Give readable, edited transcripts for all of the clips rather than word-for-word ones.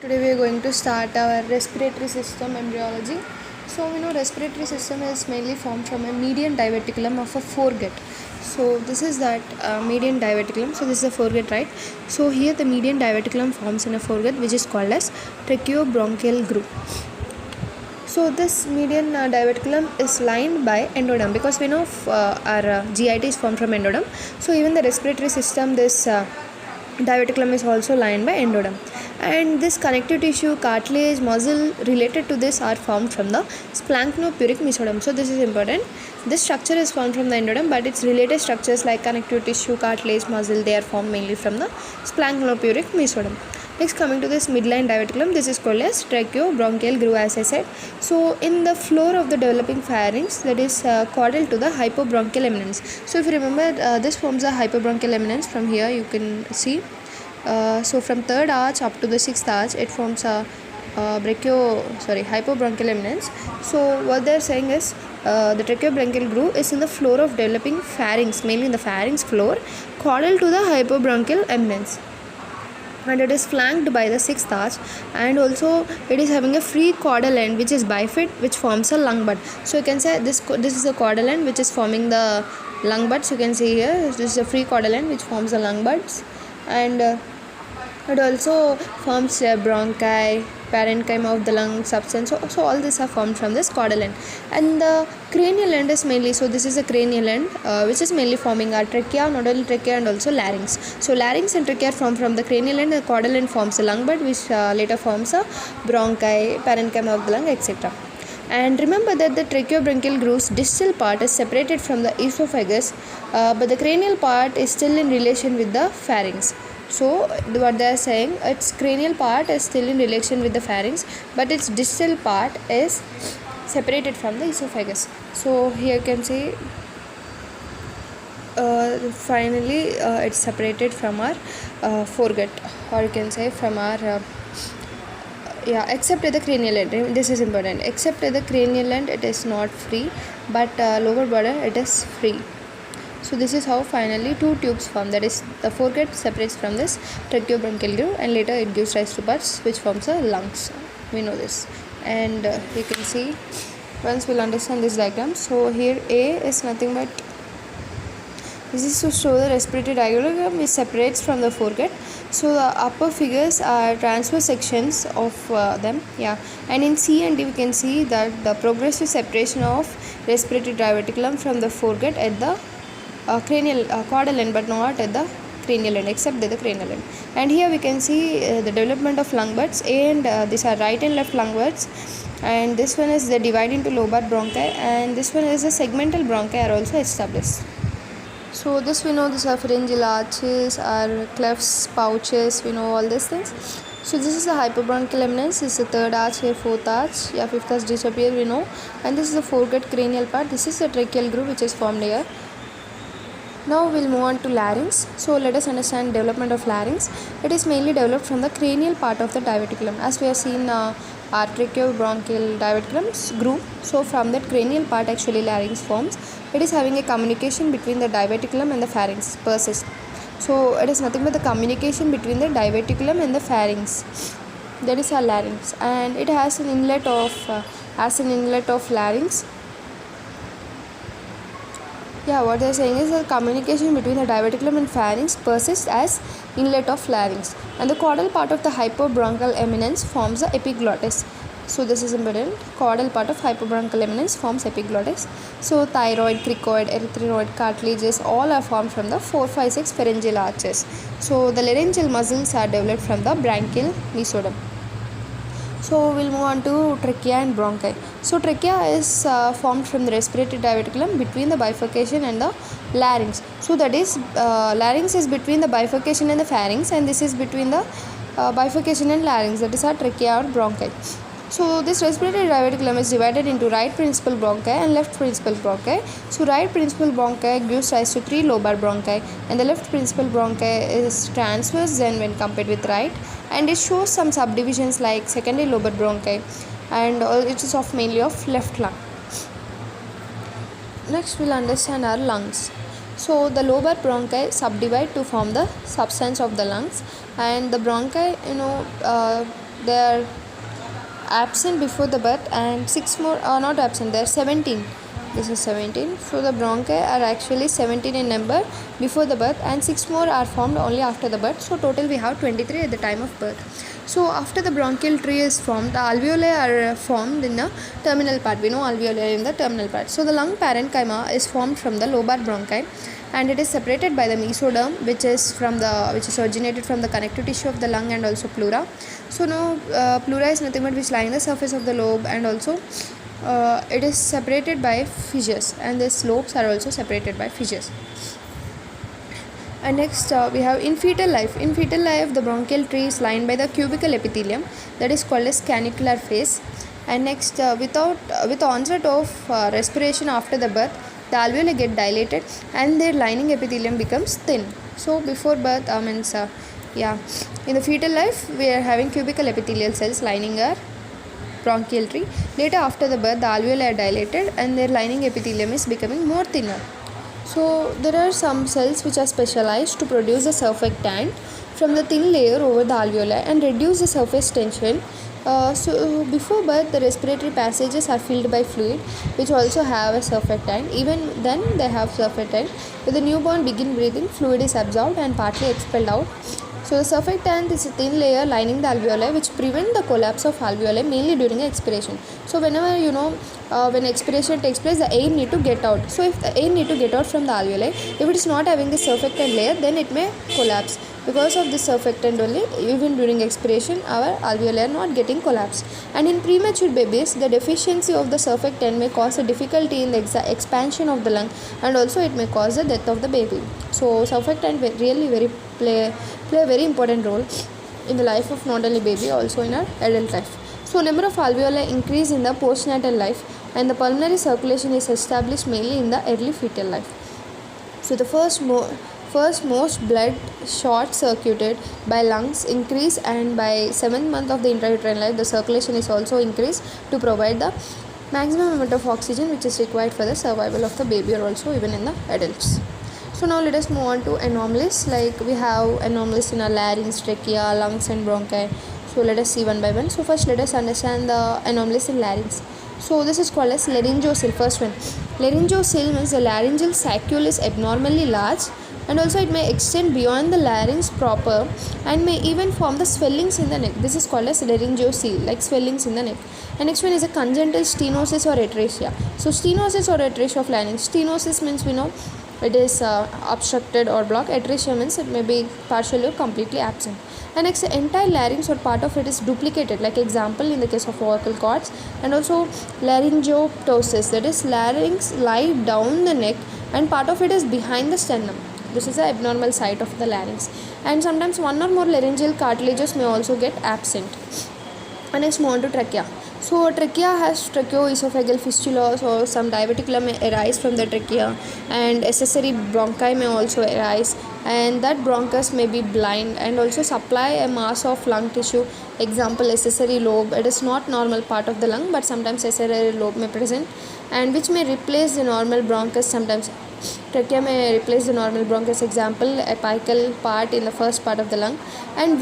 Today we are going to start our respiratory system embryology. So we know respiratory system is mainly formed from a median diverticulum of a foregut. So this is that median diverticulum. So this is a foregut, right? So here the median diverticulum forms in a foregut, which is called as tracheobronchial groove. So this median diverticulum is lined by endoderm, because we know our GIT is formed from endoderm. So even the respiratory system, this diverticulum is also lined by endoderm, and this connective tissue, cartilage, muscle related to this are formed from the splanchnopubic mesoderm. So this is important. This structure is formed from the endoderm, but its related structures like connective tissue, cartilage, muscle, they are formed mainly from the splanchnopubic mesoderm. Next, coming to this midline diverticulum, this is called as tracheobronchial groove, as I said. So in the floor of the developing pharynx, that is caudal to the hypobronchial eminence. So if you remember, this forms a hypobronchial eminence. From here you can see. So from third arch up to the sixth arch, it forms a hypobronchial eminence. So what they are saying is the tracheobronchial groove is in the floor of developing pharynx, mainly in the pharynx floor, caudal to the hypobronchial eminence, and it is flanked by the sixth arch, and also it is having a free caudal end which is bifid, which forms a lung bud. So you can say this is a caudal end which is forming the lung buds. You can see here this is a free caudal end which forms the lung buds, and it also forms bronchi, parenchyma of the lung substance. So all these are formed from this caudal end, and the cranial end is mainly, so this is a cranial end which is mainly forming our trachea, nodal trachea, and also larynx. So larynx and trachea are formed from the cranial end. The caudal end forms a lung bud, which later forms a bronchi, parenchyma of the lung, etc. And remember that the tracheobronchial groove's distal part is separated from the esophagus, but the cranial part is still in relation with the pharynx. So what they are saying, its cranial part is still in relation with the pharynx, but its distal part is separated from the esophagus. So here you can see finally it's separated from our foregut, or you can say from our except at the cranial end. This is important. Except at the cranial end, it is not free, but lower border it is free. So this is how finally two tubes form, that is the foregut separates from this tracheobronchial groove, and later it gives rise to buds which forms the lungs. We know this, and you can see once we'll understand this diagram. So here A is nothing but, this is to show the respiratory diagram which separates from the foregut. So the upper figures are transverse sections of them, and in C and D we can see that the progressive separation of respiratory diverticulum from the foregut at the cranial caudal end, but not at the cranial end, except at the cranial end. And here we can see the development of lung buds. A and these are right and left lung buds, and this one is the divide into lobar bronchi, and this one is the segmental bronchi are also established. So this we know, these are pharyngeal arches, are clefts, pouches, we know all these things. So this is the hypobronchial eminence, this is the third arch, here fourth arch, fifth arch disappear, we know, and this is the foregut cranial part. This is the tracheal groove which is formed here. Now we'll move on to larynx. So let us understand development of larynx. It is mainly developed from the cranial part of the diverticulum, as we have seen our tracheobronchial diverticulum groove. So from that cranial part actually larynx forms. It is having a communication between the diverticulum and the pharynx persists. So it is nothing but the communication between the diverticulum and the pharynx. That is our larynx, and it has an inlet of larynx. What they are saying is the communication between the diverticulum and pharynx persists as inlet of larynx, and the caudal part of the hypobronchial eminence forms the epiglottis. So this is important. Caudal part of hypobronchial eminence forms epiglottis. So thyroid, cricoid, erythroid, cartilages all are formed from the 4, 5, 6 pharyngeal arches. So the laryngeal muscles are developed from the branchial mesoderm. So we'll move on to trachea and bronchi. So trachea is formed from the respiratory diverticulum between the bifurcation and the larynx. So that is larynx is between the bifurcation and the pharynx, and this is between the bifurcation and larynx, that is our trachea or bronchi. So this respiratory diverticulum is divided into right principal bronchi and left principal bronchi. So right principal bronchi gives rise to 3 lobar bronchi, and the left principal bronchi is transverse then when compared with right, and it shows some subdivisions like secondary lobar bronchi, and it is mainly of left lung. Next we'll understand our lungs. So the lobar bronchi subdivide to form the substance of the lungs, and the bronchi they are absent before the birth, and 6 more are not absent, they are 17. This is 17. So the bronchi are actually 17 in number before the birth, and 6 more are formed only after the birth. So total we have 23 at the time of birth. So after the bronchial tree is formed, the alveoli are formed in the terminal part. We know alveoli are in the terminal part. So the lung parenchyma is formed from the lobar bronchi, and it is separated by the mesoderm, which is originated from the connective tissue of the lung and also pleura. So now pleura is nothing but which line the surface of the lobe, and also it is separated by fissures, and the slopes are also separated by fissures. And next we have in fetal life. In fetal life, the bronchial tree is lined by the cubical epithelium, that is called as canicular phase. And next with onset of respiration after the birth, the alveoli get dilated and their lining epithelium becomes thin. So before birth in the fetal life we are having cubical epithelial cells lining our bronchial tree. Later after the birth, the alveoli are dilated and their lining epithelium is becoming more thinner. So there are some cells which are specialized to produce a surfactant from the thin layer over the alveoli and reduce the surface tension. So before birth, the respiratory passages are filled by fluid which also have a surfactant. Even then they have surfactant. When the newborn begin breathing, fluid is absorbed and partly expelled out. So the surfactant is a thin layer lining the alveoli which prevent the collapse of alveoli mainly during expiration. So whenever when expiration takes place, the air need to get out. So if the air need to get out from the alveoli, if it is not having the surfactant layer, then it may collapse. Because of this surfactant only, even during expiration, our alveoli are not getting collapsed. And in premature babies, the deficiency of the surfactant may cause a difficulty in the expansion of the lung, and also it may cause the death of the baby. So surfactant really play a very important role in the life of not only baby, also in our adult life. So number of alveoli increase in the postnatal life, and the pulmonary circulation is established mainly in the early fetal life. So the first most blood short circuited by lungs increase, and by 7th month of the intrauterine life, the circulation is also increased to provide the maximum amount of oxygen which is required for the survival of the baby, or also even in the adults. So now let us move on to anomalies. Like we have anomalies in our larynx, trachea, lungs and bronchi. So let us see one by one. So first let us understand the anomalies in larynx. So this is called as laryngocele. First one, laryngocele means the laryngeal saccule is abnormally large, and also it may extend beyond the larynx proper and may even form the swellings in the neck. This is called as laryngocele, like swellings in the neck. And next one is a congenital stenosis or atresia. So stenosis or atresia of larynx. Stenosis means we know it is obstructed or blocked. Atresia means it may be partially or completely absent. And next, the entire larynx or part of it is duplicated, like example in the case of vocal cords. And also laryngoptosis, that is larynx lie down the neck and part of it is behind the sternum. This is the abnormal site of the larynx. And sometimes one or more laryngeal cartilages may also get absent. And next, move on to trachea. So trachea has tracheoesophageal fistula, so some diverticula may arise from the trachea, and accessory bronchi may also arise, and that bronchus may be blind and also supply a mass of lung tissue. Example, accessory lobe. It is not normal part of the lung, but sometimes accessory lobe may present, and which may replace the normal bronchus. Sometimes trachea may replace the normal bronchus. Example, apical part in the first part of the lung, and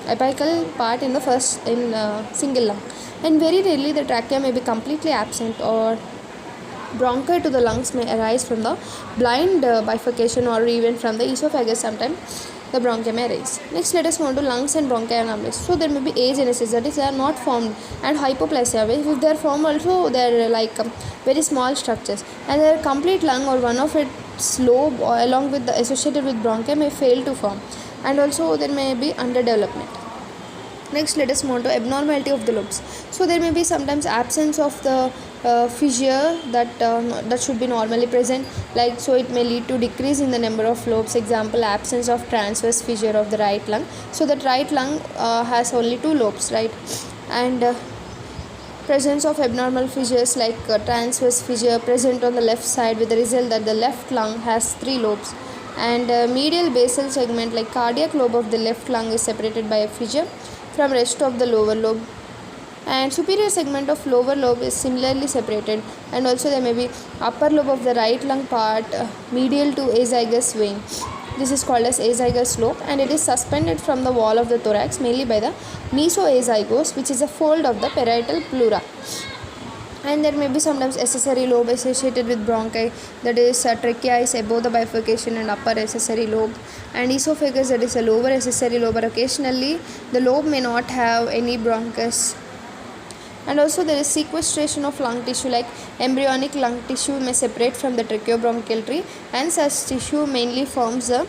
apical part in the single lung, and very rarely the trachea may be completely absent, or bronchi to the lungs may arise from the blind bifurcation, or even from the esophagus. Sometimes the bronchi may arise. Next, let us move on to lungs and bronchi anomalies. So there may be agenesis, that is they are not formed, and hypoplasia. If they are formed also, they are like very small structures, and their complete lung or one of its lobe or along with the associated with bronchi may fail to form, and also there may be underdevelopment. Next, let us move on to abnormality of the lobes. So there may be sometimes absence of the fissure that should be normally present, like so it may lead to decrease in the number of lobes. Example, absence of transverse fissure of the right lung. So that right lung has only 2 lobes, right? And presence of abnormal fissures like transverse fissure present on the left side, with the result that the left lung has 3 lobes. And medial basal segment like cardiac lobe of the left lung is separated by a fissure from rest of the lower lobe, and superior segment of lower lobe is similarly separated. And also there may be upper lobe of the right lung part medial to azygous vein. This is called as azygous lobe, and it is suspended from the wall of the thorax mainly by the mesoazygos, which is a fold of the parietal pleura. And there may be sometimes accessory lobe associated with bronchi, that is trachea is above the bifurcation and upper accessory lobe, and esophagus, that is a lower accessory lobe, but occasionally the lobe may not have any bronchus. And also there is sequestration of lung tissue, like embryonic lung tissue may separate from the tracheobronchial tree, and such tissue mainly forms a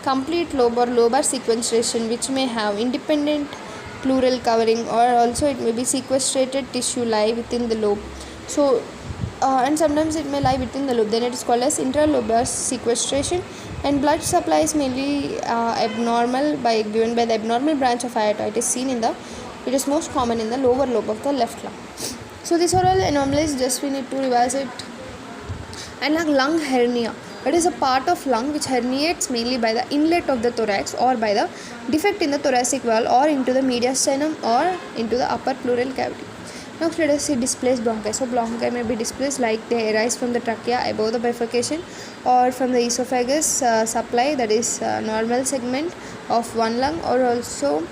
complete lobe or lobar sequestration, which may have independent pleural covering, or also it may be sequestrated tissue lie within the lobe. So and sometimes it may lie within the lobe, then it is called as intralobar sequestration. And blood supply is mainly abnormal given by the abnormal branch of aorta. It is most common in the lower lobe of the left lung. So these are all anomalies, just we need to revise it. And like lung hernia, it is a part of lung which herniates mainly by the inlet of the thorax or by the defect in the thoracic wall or into the mediastinum or into the upper pleural cavity. Now let us see displaced bronchi. So bronchi may be displaced, like they arise from the trachea above the bifurcation or from the esophagus supply, that is normal segment of one lung, or also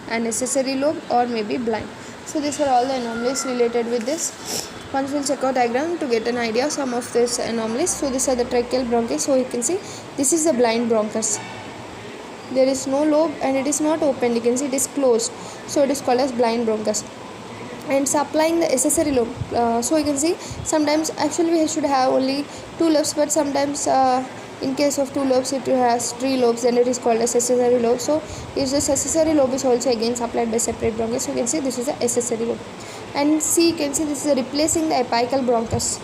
an accessory lobe, or maybe blind. So these are all the anomalies related with this. Once we'll check out diagram to get an idea of some of these anomalies. So these are the tracheal bronchi. So you can see this is the blind bronchus. There is no lobe and it is not open. You can see it is closed. So it is called as blind bronchus. And supplying the accessory lobe. So you can see sometimes actually we should have only 2 lobes, but sometimes in case of 2 lobes it has 3 lobes, then it is called as accessory lobe. So if this accessory lobe is also again supplied by separate bronchus, so you can see this is the accessory lobe. And C, you can see this is replacing the apical bronchus.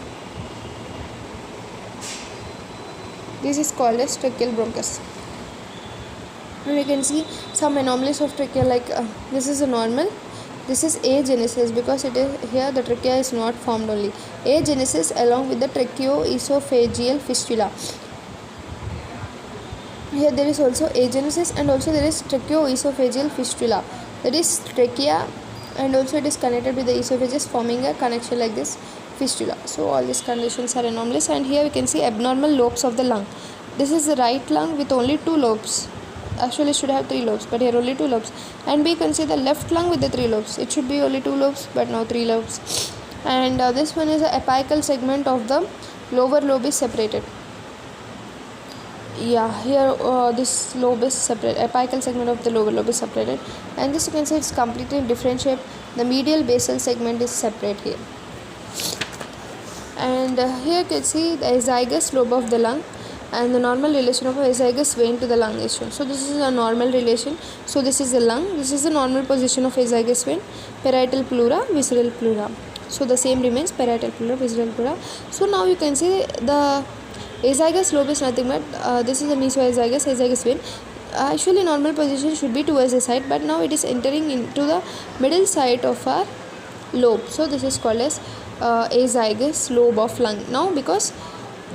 This is called as tracheal bronchus. And you can see some anomalies of trachea, like this is a normal. This is agenesis, because it is here the trachea is not formed only. Agenesis along with the tracheoesophageal fistula. Here there is also agenesis and also there is tracheoesophageal fistula. That is trachea and also it is connected with the esophagus, forming a connection like this fistula. So all these conditions are anomalous. And here we can see abnormal lobes of the lung. This is the right lung with only 2 lobes. Actually it should have 3 lobes, but here only 2 lobes. And we can see the left lung with the 3 lobes. It should be only 2 lobes, but now 3 lobes. And this one is the apical segment of the lower lobe is separated. Yeah, here this lobe is separate. Apical segment of the lower lobe is separated, and this you can see it's completely different shape. The medial basal segment is separate here. And here you can see the azygous lobe of the lung and the normal relation of a azygous vein to the lung is shown. So this is a normal relation. So this is the lung. This is the normal position of azygous vein. Parietal pleura, visceral pleura. So the same remains, parietal pleura, visceral pleura. So now you can see the azygous lobe is nothing but this is the mesoazygous vein. Actually normal position should be towards the side, but now it is entering into the middle side of our lobe. So this is called as azygous lobe of lung. Now because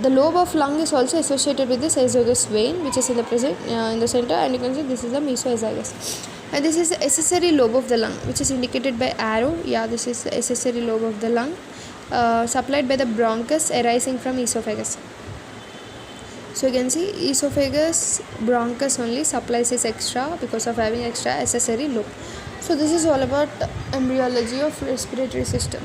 the lobe of lung is also associated with this azygous vein, which is in the center, and you can see this is the mesoazygous. And this is the accessory lobe of the lung, which is indicated by arrow. Yeah, this is the accessory lobe of the lung, supplied by the bronchus arising from esophagus. So you can see esophagus bronchus only supplies this extra because of having extra accessory lobe. So this is all about embryology of respiratory system.